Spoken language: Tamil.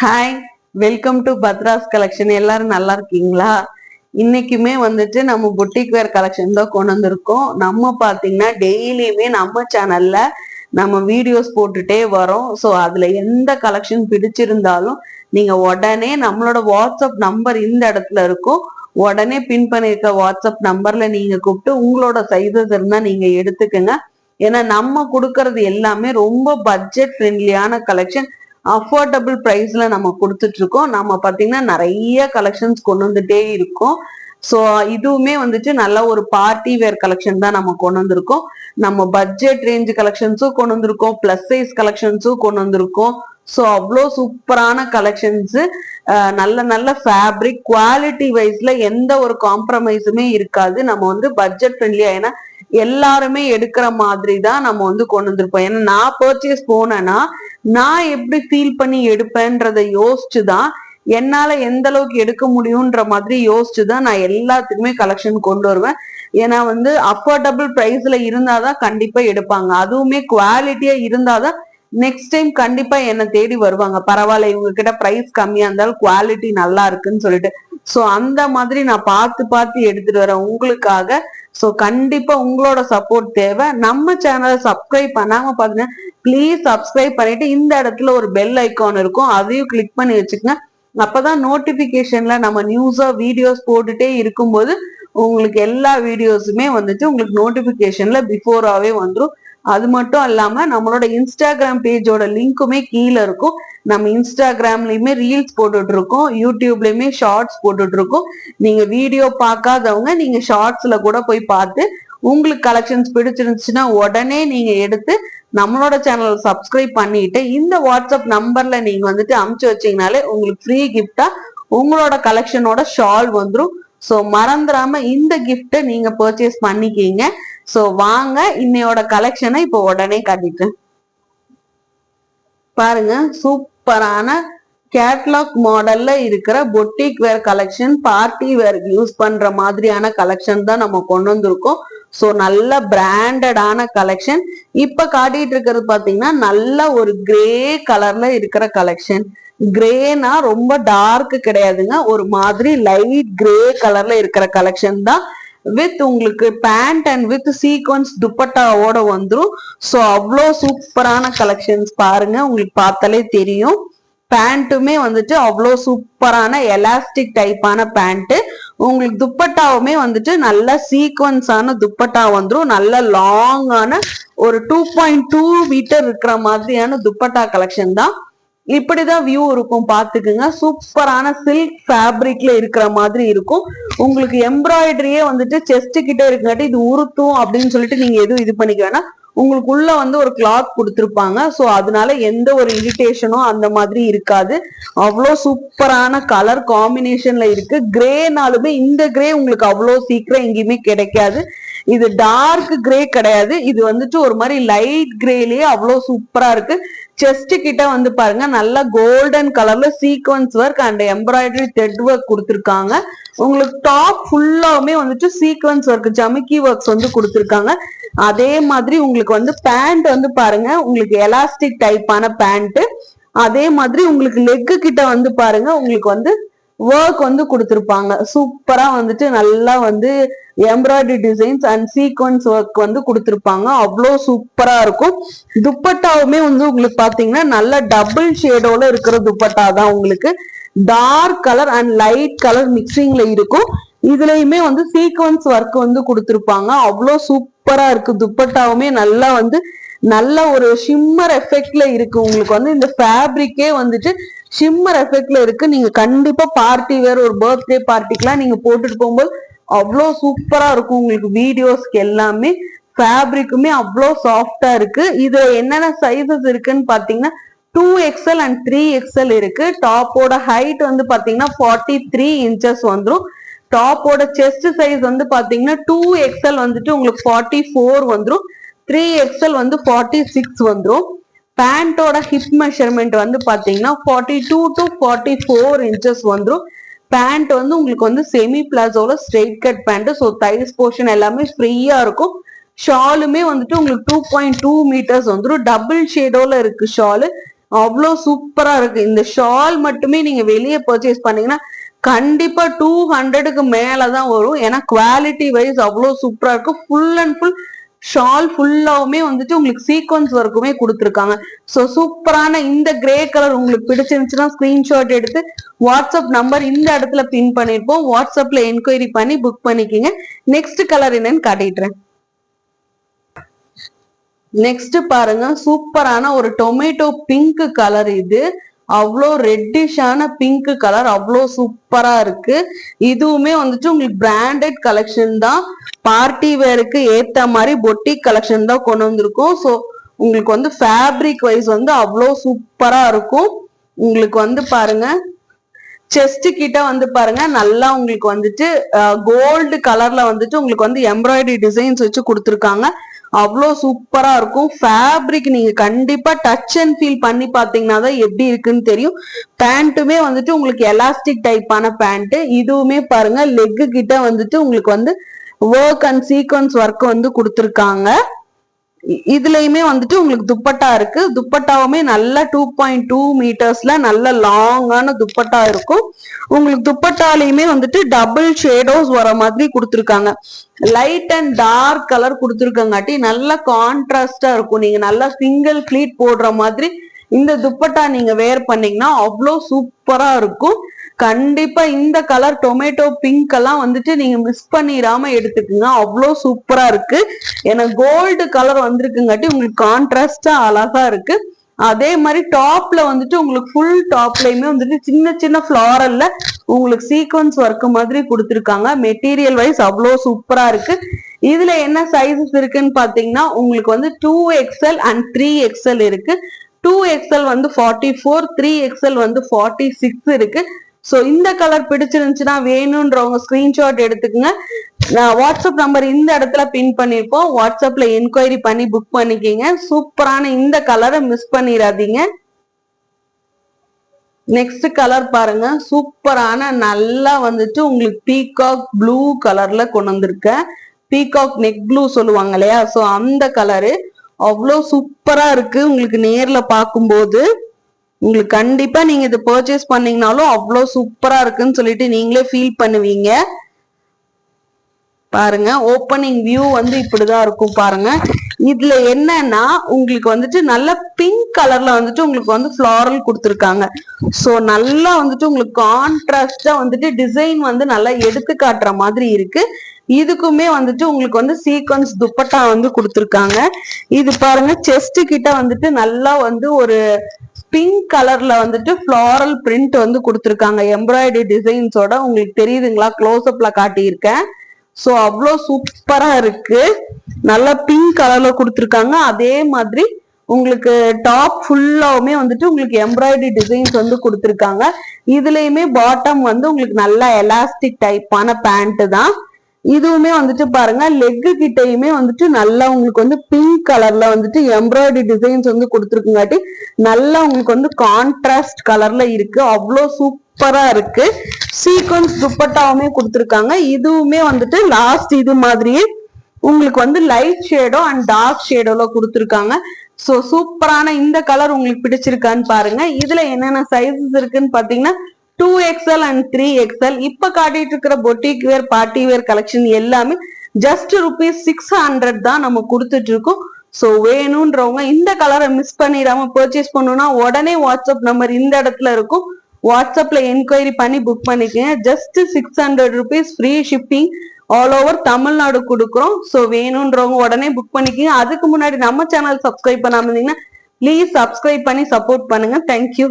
Hi, welcome to Pathras collection. எல்லாரும் நல்லா இருக்கீங்களா? இன்னைக்குமே வந்துட்டு நம்ம புட்டிக் வேர் கலெக்ஷன் தான் கொண்டு வந்திருக்கோம். நம்ம பாத்தீங்கன்னா டெய்லியுமே நம்ம சேனல்ல நம்ம வீடியோஸ் போட்டுட்டே வரோம். ஸோ அதுல எந்த கலெக்ஷன் பிடிச்சிருந்தாலும் நீங்க உடனே நம்மளோட வாட்ஸ்அப் நம்பர் இந்த இடத்துல இருக்கும். உடனே பின் பண்ணிருக்க வாட்ஸ்அப் நம்பர்ல நீங்க கூப்பிட்டு உங்களோட சைஸஸ் இருந்தா நீங்க எடுத்துக்கங்க. ஏன்னா நம்ம கொடுக்கறது எல்லாமே ரொம்ப பட்ஜெட் ஃப்ரெண்ட்லியான கலெக்ஷன், அஃபோர்டபுள் பிரைஸ்ல நம்ம கொடுத்துட்டு இருக்கோம். நம்ம பாத்தீங்கன்னா நிறைய கலெக்ஷன்ஸ் கொண்டு வந்துட்டே இருக்கோம். ஸோ இதுவுமே வந்துட்டு நல்ல ஒரு பார்ட்டி வேர் கலெக்ஷன் தான் நம்ம கொண்டு வந்திருக்கோம். நம்ம பட்ஜெட் ரேஞ்ச் கலெக்ஷன்ஸும் கொண்டு வந்திருக்கோம், பிளஸ் சைஸ் கலெக்ஷன்ஸும் கொண்டு வந்திருக்கோம். ஸோ அவ்வளோ சூப்பரான கலெக்ஷன்ஸ், நல்ல நல்ல ஃபேப்ரிக், குவாலிட்டி வைஸ்ல எந்த ஒரு காம்ப்ரமைஸுமே இருக்காது. நம்ம வந்து பட்ஜெட் ஃப்ரெண்ட்லியா, ஏன்னா எல்லாருமே எடுக்கிற மாதிரி தான் நம்ம வந்து கொண்டு வந்திருப்போம். ஏன்னா நான் பர்ச்சேஸ் போனேன்னா நான் எப்படி ஃபீல் பண்ணி எடுப்பேன்றதை யோசிச்சுதான், என்னால எந்த அளவுக்கு எடுக்க முடியும்ன்ற மாதிரி யோசிச்சுதான் நான் எல்லாத்துக்குமே கலெக்ஷன் கொண்டு வருவேன். ஏன்னா வந்து அஃபோர்டபுள் பிரைஸ்ல இருந்தாதான் கண்டிப்பா எடுப்பாங்க, அதுவுமே குவாலிட்டியா இருந்தாதான் நெக்ஸ்ட் டைம் கண்டிப்பா என்ன தேடி வருவாங்க. பரவாயில்ல, இவங்க கிட்ட பிரைஸ் கம்மியா இருந்தாலும் குவாலிட்டி நல்லா இருக்குன்னு சொல்லிட்டு. சோ அந்த மாதிரி நான் பார்த்து பார்த்து எடுத்துட்டு வரேன் உங்களுக்காக. சோ கண்டிப்பா உங்களோட சப்போர்ட் தேவை. நம்ம சேனலை சப்ஸ்கிரைப் பண்ணாம பாருங்க, ப்ளீஸ் சப்ஸ்கிரைப் பண்ணிட்டு இந்த இடத்துல ஒரு பெல் ஐக்கான் இருக்கும், அதையும் கிளிக் பண்ணி வச்சுக்கோங்க. அப்பதான் நோட்டிபிகேஷன்ல நம்ம நியூஸா வீடியோஸ் போட்டுட்டே இருக்கும்போது உங்களுக்கு எல்லா வீடியோஸுமே வந்துட்டு உங்களுக்கு நோட்டிபிகேஷன்ல பிஃபோராவே வந்துடும். அது மட்டும் இல்லாம நம்மளோட இன்ஸ்டாகிராம் பேஜோட லிங்க்குமே கீழே இருக்கும். நம்ம இன்ஸ்டாகிராம்லயுமே ரீல்ஸ் போட்டுட்டு இருக்கோம், யூடியூப்லயுமே ஷார்ட்ஸ் போட்டுட்டு இருக்கோம். நீங்க வீடியோ பார்க்காதவங்க நீங்க ஷார்ட்ஸ்ல கூட போய் பார்த்து உங்களுக்கு கலெக்ஷன்ஸ் பிடிச்சிருந்துச்சுன்னா உடனே நீங்க எடுத்து நம்மளோட சேனல் சப்ஸ்கிரைப் பண்ணிட்டு இந்த வாட்ஸ்அப் நம்பர்ல நீங்க வந்துட்டு அமுச்சு வச்சீங்கனாலே உங்களுக்கு ஃப்ரீ கிஃப்டா உங்களோட கலெக்ஷனோட ஷால் வந்துடும். ஸோ மறந்துடாம இந்த கிஃப்ட்டை நீங்க பர்ச்சேஸ் பண்ணிக்கீங்க. ஸோ வாங்க இன்னையோட கலெக்ஷனை இப்போ உடனே காட்டிட்டேன் பாருங்க. சூப்பரான கேட்லாக் மாடல்ல இருக்கிற பொட்டிக் வேர் கலெக்ஷன், பார்ட்டி வேர் யூஸ் பண்ற மாதிரியான கலெக்ஷன் தான் நம்ம கொண்டு வந்திருக்கோம். ஸோ நல்ல பிராண்டடான கலெக்ஷன். இப்ப காட்டிட்டு இருக்கிறது பாத்தீங்கன்னா நல்ல ஒரு கிரே கலர்ல இருக்கிற கலெக்ஷன். கிரேனா ரொம்ப டார்க் கிடையாதுங்க, ஒரு மாதிரி லைட் கிரே கலர்ல இருக்கிற கலெக்ஷன் தான். வித் உங்களுக்கு பேண்ட் அண்ட் வித் சீக்வன்ஸ் துப்பட்டாவோட வந்துரும். ஸோ அவ்வளோ சூப்பரான கலெக்ஷன்ஸ் பாருங்க, உங்களுக்கு பார்த்தாலே தெரியும். பேண்ட்டுமே வந்துட்டு அவ்வளோ சூப்பரான எலாஸ்டிக் டைப்பான பேண்ட். உங்களுக்கு துப்பட்டாவுமே வந்துட்டு நல்ல சீக்வன்ஸான துப்பட்டா வந்துடும். நல்ல லாங்கான ஒரு 2.2 மீட்டர் இருக்கிற மாதிரியான துப்பட்டா கலெக்ஷன் தான். இப்படிதான் வியூ இருக்கும், பாத்துக்குங்க. சூப்பரான சில்க் ஃபேப்ரிக்ல இருக்கிற மாதிரி இருக்கும். உங்களுக்கு எம்ப்ராய்டரியே வந்துட்டு செஸ்ட் கிட்ட இருக்காட்டி இது உருத்தும் அப்படின்னு சொல்லிட்டு நீங்க எதுவும் இது பண்ணிக்க வேணாம். உங்களுக்கு உள்ள வந்து ஒரு கிளாத் கொடுத்துருப்பாங்க. ஸோ அதனால எந்த ஒரு இரிட்டேஷனும் அந்த மாதிரி இருக்காது. அவ்வளோ சூப்பரான கலர் காம்பினேஷன்ல இருக்கு. கிரேனாலுமே இந்த கிரே உங்களுக்கு அவ்வளோ சீக்கிரம் எங்கேயுமே கிடைக்காது. இது டார்க் கிரே கிடையாது, இது வந்துட்டு ஒரு மாதிரி லைட் கிரேலயே அவ்வளோ சூப்பரா இருக்கு. செஸ்ட் கிட்ட வந்து பாருங்க, நல்ல கோல்டன் கலர்ல sequence work and embroidery thread work கொடுத்துருக்காங்க. உங்களுக்கு டாப் ஃபுல்லாவுமே வந்துட்டு சீக்வன்ஸ் ஒர்க், ஜமிக்கி ஒர்க்ஸ் வந்து கொடுத்துருக்காங்க. அதே மாதிரி உங்களுக்கு வந்து பேண்ட் வந்து பாருங்க, உங்களுக்கு எலாஸ்டிக் டைப்பான பேண்ட். அதே மாதிரி உங்களுக்கு லெக்கு கிட்ட வந்து பாருங்க, உங்களுக்கு வந்து ஒர்க் வந்து கொடுத்துருப்பாங்க. சூப்பரா வந்துட்டு நல்லா வந்து embroidery designs and sequence work வந்து கொடுத்துருப்பாங்க. அவ்வளோ சூப்பரா இருக்கும். துப்பட்டாவுமே வந்து உங்களுக்கு பாத்தீங்கன்னா நல்ல டபுள் ஷேடோட இருக்கிற துப்பட்டா தான். உங்களுக்கு dark colour and light colour மிக்சிங்ல இருக்கும். இதுலயுமே வந்து சீக்வன்ஸ் ஒர்க் வந்து கொடுத்துருப்பாங்க. அவ்வளோ சூப்பரா இருக்கு. துப்பட்டாவுமே நல்லா வந்து நல்ல ஒரு ஷிம்மர் எஃபெக்ட்ல இருக்கு. உங்களுக்கு வந்து இந்த ஃபேப்ரிக்கே வந்துட்டு ஷிம்மர் எஃபெக்ட்ல இருக்கு. நீங்க கண்டிப்பா பார்ட்டி வேற ஒரு பர்த்டே பார்ட்டிக்கெல்லாம் நீங்க போட்டுட்டு போகும்போது அவ்வளோ சூப்பரா இருக்கும். உங்களுக்கு வீடியோஸ்க்கு எல்லாமே ஃபேப்ரிக்குமே அவ்வளோ சாஃப்டா இருக்கு. இதுல என்னென்ன சைசஸ் இருக்குன்னு பாத்தீங்கன்னா 2XL அண்ட் 3XL இருக்கு. டாப்போட ஹைட் வந்து பாத்தீங்கன்னா 43 இன்ச்சஸ் வந்துடும். டாப்போட செஸ்ட் சைஸ் வந்து பாத்தீங்கன்னா 2XL வந்துட்டு உங்களுக்கு 44 வந்துடும். 3XL வந்து 46 வந்துடும். பேண்டோட ஹிப் மெஷர்மெண்ட் வந்து பாத்தீங்கன்னா 42 to 44 இன்ச்சஸ் வந்துடும். பேண்ட் வந்து உங்களுக்கு வந்து செமி பிளாசோல straight cut pant. So thighs portion எல்லாமே ஃப்ரீயா இருக்கும். ஷாலுமே வந்துட்டு உங்களுக்கு 2.2 மீட்டர்ஸ் வந்துடும். டபுள் ஷேடோல இருக்கு ஷாலு. அவ்வளோ சூப்பரா இருக்கு. இந்த ஷால் மட்டுமே நீங்க வெளியே பர்ச்சேஸ் பண்ணீங்கன்னா கண்டிப்பா 200க்கு மேலதான் வரும். ஏன்னா குவாலிட்டி வைஸ் அவ்வளோ சூப்பரா இருக்கு. ஃபுல் அண்ட் ஃபுல் ஷால் ஃபுல்லாவுமே வந்துட்டு உங்களுக்கு சீக்வன்ஸ் ஒர்க்குமே கொடுத்துருக்காங்க. ஸோ சூப்பரான இந்த கிரே கலர் உங்களுக்கு பிடிச்சிருந்துச்சுன்னா ஸ்கிரீன்ஷாட் எடுத்து வாட்ஸ்அப் நம்பர் இந்த இடத்துல பின் பண்ணிருப்போம். வாட்ஸ்அப்ல என்கொயரி பண்ணி புக் பண்ணிக்கிங்க. நெக்ஸ்ட் கலர் என்னன்னு காட்டிடுறேன். நெக்ஸ்ட் பாருங்க, சூப்பரான ஒரு டொமேட்டோ பிங்க் கலர். இது அவ்வளோ ரெட்டிஷான பிங்க் கலர், அவ்வளோ சூப்பரா இருக்கு. இதுவுமே வந்துட்டு உங்களுக்கு பிராண்டட் கலெக்ஷன் தான். பார்ட்டி வேருக்கு ஏத்த மாதிரி பொட்டிக் கலெக்ஷன் தான் கொண்டு வந்திருக்கோம். ஸோ உங்களுக்கு வந்து ஃபேப்ரிக் வைஸ் வந்து அவ்வளோ சூப்பரா இருக்கும். உங்களுக்கு வந்து பாருங்க, செஸ்ட் கிட்ட வந்து பாருங்க நல்லா உங்களுக்கு வந்துட்டு கோல்டு கலர்ல வந்துட்டு உங்களுக்கு வந்து எம்ப்ராய்டரி டிசைன்ஸ் வச்சு கொடுத்துருக்காங்க. அவ்வளோ சூப்பரா இருக்கும். ஃபேப்ரிக் நீங்க கண்டிப்பா டச் அண்ட் ஃபீல் பண்ணி பாத்தீங்கன்னா தான் எப்படி இருக்குன்னு தெரியும். பேண்ட்டுமே வந்துட்டு உங்களுக்கு எலாஸ்டிக் டைப்பான பேண்ட். இதுவுமே பாருங்க லெக்கு கிட்ட வந்துட்டு உங்களுக்கு வந்து ஒர்க் அண்ட் சீக்வன்ஸ் ஒர்க் வந்து கொடுத்துருக்காங்க. இதுலயுமே வந்துட்டு உங்களுக்கு துப்பட்டா இருக்கு. துப்பட்டாவுமே நல்ல 2.2 மீட்டர்ஸ்ல நல்ல லாங்கான துப்பட்டா இருக்கும். உங்களுக்கு துப்பட்டாலையுமே வந்துட்டு டபுள் ஷேடோஸ் வர மாதிரி கொடுத்துருக்காங்க. லைட் அண்ட் டார்க் கலர் கொடுத்துருக்கங்காட்டி நல்ல கான்ட்ராஸ்டா இருக்கும். நீங்க நல்லா சிங்கிள் ஃபிளீட் போடுற மாதிரி இந்த துப்பட்டா நீங்க வேர் பண்ணீங்கன்னா அவ்வளோ சூப்பரா இருக்கும். கண்டிப்பா இந்த கலர் டொமேட்டோ பிங்க் எல்லாம் வந்துட்டு நீங்க மிஸ் பண்ணிடாம எடுத்துக்குங்க. அவ்வளோ சூப்பரா இருக்கு. ஏன்னா கோல்டு கலர் வந்திருக்குங்காட்டி உங்களுக்கு கான்ட்ராஸ்டா அழகா இருக்கு. அதே மாதிரி டாப்ல வந்துட்டு உங்களுக்கு ஃபுல் டாப்லயுமே வந்துட்டு சின்ன சின்ன ஃபிளாரல்ல உங்களுக்கு சீக்வன்ஸ் ஒர்க் மாதிரி கொடுத்துருக்காங்க. மெட்டீரியல் வைஸ் அவ்வளோ சூப்பரா இருக்கு. இதுல என்ன சைசஸ் இருக்குன்னு பாத்தீங்கன்னா உங்களுக்கு வந்து 2XL அண்ட் 3XL இருக்கு. 2XL வந்து 44, 3XL வந்து 46 இருக்கு. ஸோ இந்த கலர் பிடிச்சிருந்துச்சுன்னா வேணும்ன்றவங்க ஸ்கிரீன்ஷாட் எடுத்துக்கோங்க. நான் வாட்ஸ்அப் நம்பர் இந்த இடத்துல பின் பண்ணிருப்போம். வாட்ஸ்அப்ல என்கொயரி பண்ணி புக் பண்ணிக்கிங்க. சூப்பரான இந்த கலரை மிஸ் பண்ணிடாதீங்க. நெக்ஸ்ட் கலர் பாருங்க, சூப்பரான நல்லா வந்துட்டு உங்களுக்கு பீகாக் ப்ளூ கலர்ல கொண்டு வந்திருக்கேன். பீகாக் நெக் ப்ளூ சொல்லுவாங்க இல்லையா, ஸோ அந்த கலரு அவ்வளோ சூப்பரா இருக்கு. உங்களுக்கு நேர்ல பார்க்கும்போது உங்களுக்கு கண்டிப்பா நீங்க இதை பர்ச்சேஸ் பண்ணீங்கனாலும் அவ்வளோ சூப்பரா இருக்குன்னு சொல்லிட்டு நீங்களே ஃபீல் பண்ணுவீங்க. பாருங்க, ஓப்பனிங் வியூ வந்து இப்படிதான் இருக்கும். பாருங்க, இதுல என்னன்னா உங்களுக்கு வந்துட்டு நல்ல பிங்க் கலர்ல வந்துட்டு உங்களுக்கு வந்து ஃபிளாரல் கொடுத்துருக்காங்க. ஸோ நல்லா வந்துட்டு உங்களுக்கு கான்ட்ராஸ்டா வந்துட்டு டிசைன் வந்து நல்லா எடுத்து காட்டுற மாதிரி இருக்கு. இதுக்குமே வந்துட்டு உங்களுக்கு வந்து சீக்வன்ஸ் துப்பட்டா வந்து கொடுத்துருக்காங்க. இது பாருங்க, செஸ்ட் கிட்ட வந்துட்டு நல்லா வந்து ஒரு பிங்க் கலர்ல வந்துட்டு ஃபிளாரல் பிரிண்ட் வந்து கொடுத்துருக்காங்க எம்ப்ராய்டரி டிசைன்ஸோட. உங்களுக்கு தெரியுதுங்களா? க்ளோஸ் அப்ல காட்டியிருக்கேன். ஸோ அவ்வளோ சூப்பரா இருக்கு. நல்லா பிங்க் கலர்ல கொடுத்துருக்காங்க. அதே மாதிரி உங்களுக்கு டாப் ஃபுல்லாவுமே வந்துட்டு உங்களுக்கு எம்ப்ராய்டரி டிசைன்ஸ் வந்து கொடுத்துருக்காங்க. இதுலயுமே பாட்டம் வந்து உங்களுக்கு நல்ல எலாஸ்டிக் டைப்பான பேண்ட் தான். இதுவுமே வந்துட்டு பாருங்க, லெக்கு கிட்டையுமே வந்துட்டு நல்லா உங்களுக்கு வந்து பிங்க் கலர்ல வந்துட்டு எம்ப்ராய்டரி டிசைன்ஸ் வந்து கொடுத்துருக்குங்காட்டி நல்லா உங்களுக்கு வந்து கான்ட்ராஸ்ட் கலர்ல இருக்கு. அவ்வளோ சூப்பரா இருக்கு. சீக்வன்ஸ் துப்பட்டாவுமே கொடுத்துருக்காங்க. இதுவுமே வந்துட்டு லாஸ்ட் இது மாதிரியே உங்களுக்கு வந்து லைட் ஷேடோ அண்ட் டார்க் ஷேடோல கொடுத்துருக்காங்க. ஸோ சூப்பரான இந்த கலர் உங்களுக்கு பிடிச்சிருக்கான்னு பாருங்க. இதுல என்னென்ன சைசஸ் இருக்குன்னு பாத்தீங்கன்னா 2XL அண்ட் 3XL. இப்ப காட்டிட்டு இருக்கிற பொட்டிக் வேர் பார்ட்டி வேர் கலெக்ஷன் எல்லாமே ஜஸ்ட் ₹600 தான் நம்ம கொடுத்துட்டு இருக்கோம். ஸோ வேணும்ன்றவங்க இந்த கலரை மிஸ் பண்ணிடாம பர்ச்சேஸ் பண்ணணும்னா உடனே வாட்ஸ்அப் நம்பர் இந்த இடத்துல இருக்கும். வாட்ஸ்அப்ல என்கொயரி பண்ணி புக் பண்ணிக்கங்க. Just ₹600 free shipping all over Tamil Nadu கொடுக்குறோம். ஸோ வேணும்ன்றவங்க உடனே புக் பண்ணிக்கங்க. அதுக்கு முன்னாடி நம்ம சேனல் சப்ஸ்கிரைப் பண்ணாம இருந்தீங்கன்னா ப்ளீஸ் சப்ஸ்கிரைப் பண்ணி சப்போர்ட் பண்ணுங்க. தேங்க்யூ.